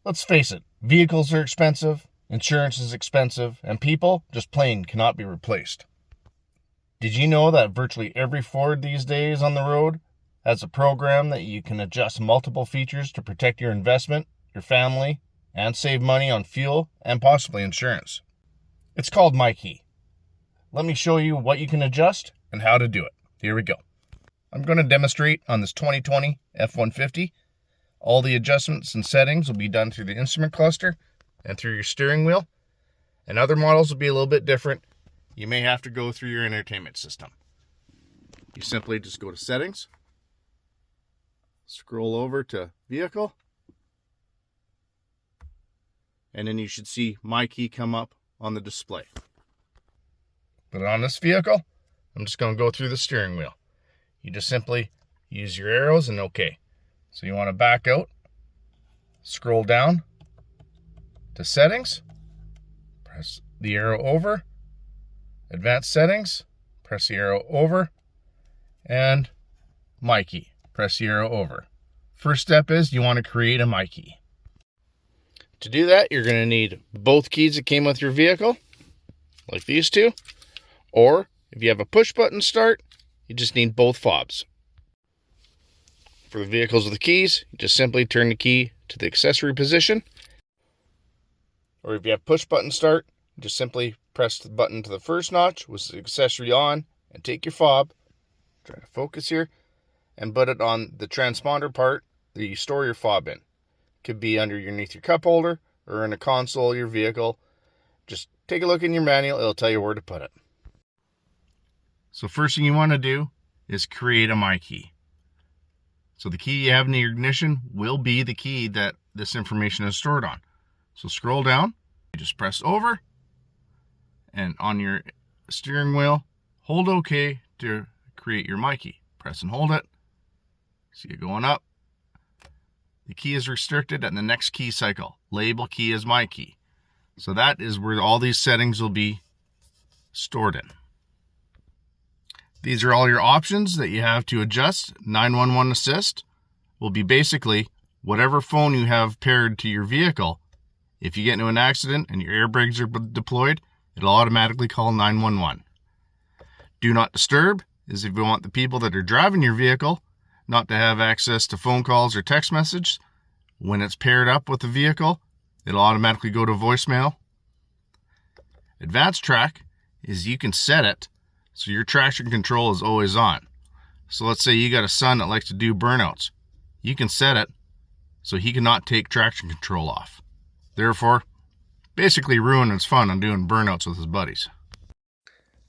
Let's face it, vehicles are expensive, insurance is expensive, and people just plain cannot be replaced. Did you know that virtually every Ford these days on the road has a program that you can adjust multiple features to protect your investment, your family, and save money on fuel and possibly insurance? It's called MyKey. Let me show you what you can adjust and how to do it. Here we go. I'm going to demonstrate on this 2020 F150. All the adjustments and settings will be done through the instrument cluster and through your steering wheel. And other models will be a little bit different. You may have to go through your entertainment system. You simply just go to settings, scroll over to vehicle, and then you should see MyKey come up on the display. But on this vehicle, I'm just going to go through the steering wheel. You just simply use your arrows and OK. So you want to back out, scroll down to settings, press the arrow over, advanced settings, press the arrow over, and MyKey, press the arrow over. First step is you want to create a MyKey. To do that, you're going to need both keys that came with your vehicle, like these two, or if you have a push button start, you just need both fobs. For the vehicles with the keys, you just simply turn the key to the accessory position. Or if you have push button start, you just simply press the button to the first notch with the accessory on and take your fob, try to focus here, and put it on the transponder part that you store your fob in. Could be underneath your cup holder or in a console of your vehicle. Just take a look in your manual, it'll tell you where to put it. So first thing you want to do is create a MyKey. So the key you have in your ignition will be the key that this information is stored on. So scroll down, you just press over, and on your steering wheel, hold OK to create your MyKey. Press and hold it. See it going up. The key is restricted at the next key cycle. Label key as MyKey. So that is where all these settings will be stored in. These are all your options that you have to adjust. 911 assist will be basically whatever phone you have paired to your vehicle. If you get into an accident and your airbags are deployed, it'll automatically call 911. Do not disturb is if you want the people that are driving your vehicle not to have access to phone calls or text message. When it's paired up with the vehicle, it'll automatically go to voicemail. Advanced track is you can set it so your traction control is always on. So let's say you got a son that likes to do burnouts. You can set it so he cannot take traction control off. Therefore, basically ruining his fun on doing burnouts with his buddies.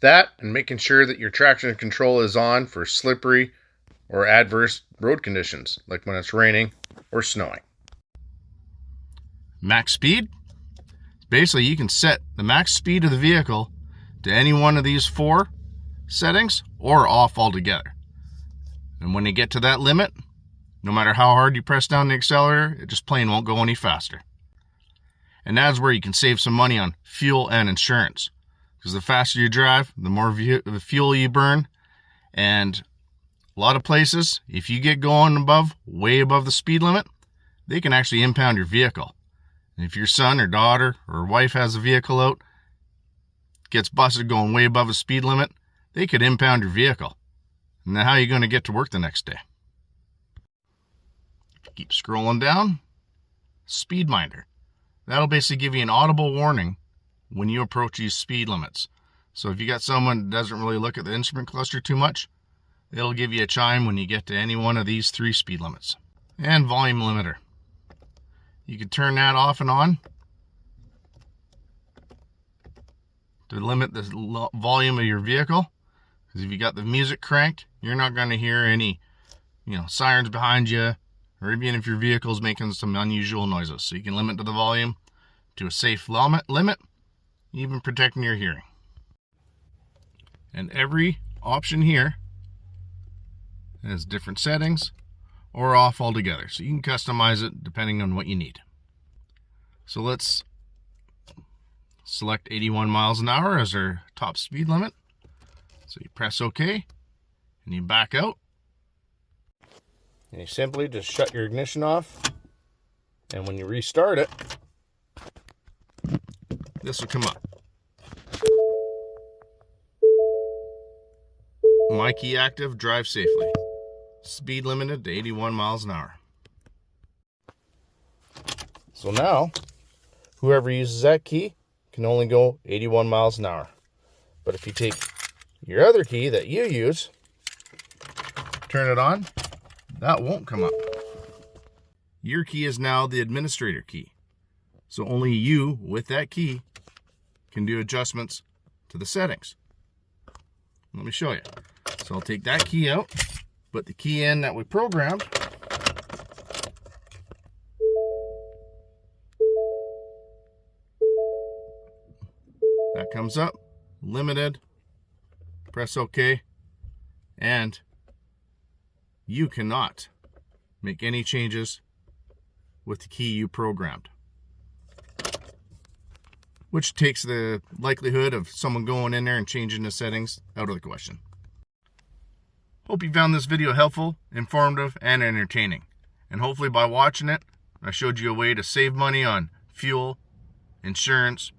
That and making sure that your traction control is on for slippery or adverse road conditions, like when it's raining or snowing. Max speed. Basically, you can set the max speed of the vehicle to any one of these four settings or off altogether. And when you get to that limit, no matter how hard you press down the accelerator, it just plain won't go any faster. And that's where you can save some money on fuel and insurance. Because the faster you drive, the more fuel you burn. And a lot of places, if you get going way above the speed limit, they can actually impound your vehicle. And if your son or daughter or wife has a vehicle out, gets busted going way above the speed limit, they could impound your vehicle. And then how are you going to get to work the next day? Keep scrolling down. Speed minder. That'll basically give you an audible warning when you approach these speed limits. So if you got someone that doesn't really look at the instrument cluster too much, it'll give you a chime when you get to any one of these 3 speed limits. And volume limiter. You can turn that off and on to limit the volume of your vehicle. Because if you got the music cranked, you're not going to hear any, sirens behind you, or even if your vehicle is making some unusual noises. So you can limit the volume to a safe limit, even protecting your hearing. And every option here has different settings or off altogether. So you can customize it depending on what you need. So let's select 81 miles an hour as our top speed limit. So you press OK and you back out. And you simply just shut your ignition off And when you restart it, this will come up. My key active, drive safely. Speed limited to 81 miles an hour. So now, whoever uses that key can only go 81 miles an hour. But if you take your other key that you use, turn it on, that won't come up. Your key is now the administrator key. So only you, with that key, can do adjustments to the settings. Let me show you. So I'll take that key out, put the key in that we programmed. That comes up, limited, press OK, and you cannot make any changes with the key you programmed, which takes the likelihood of someone going in there and changing the settings out of the question. Hope you found this video helpful, informative, and entertaining. And hopefully by watching it, I showed you a way to save money on fuel, insurance,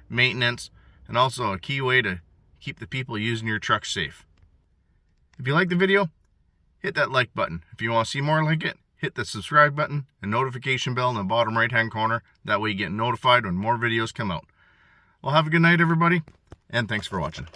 maintenance, and also a key way to keep the people using your truck safe. If you like the video, hit that like button. If you want to see more like it, hit the subscribe button and notification bell in the bottom right hand corner. That way you get notified when more videos come out. Well, have a good night, everybody, and thanks for watching.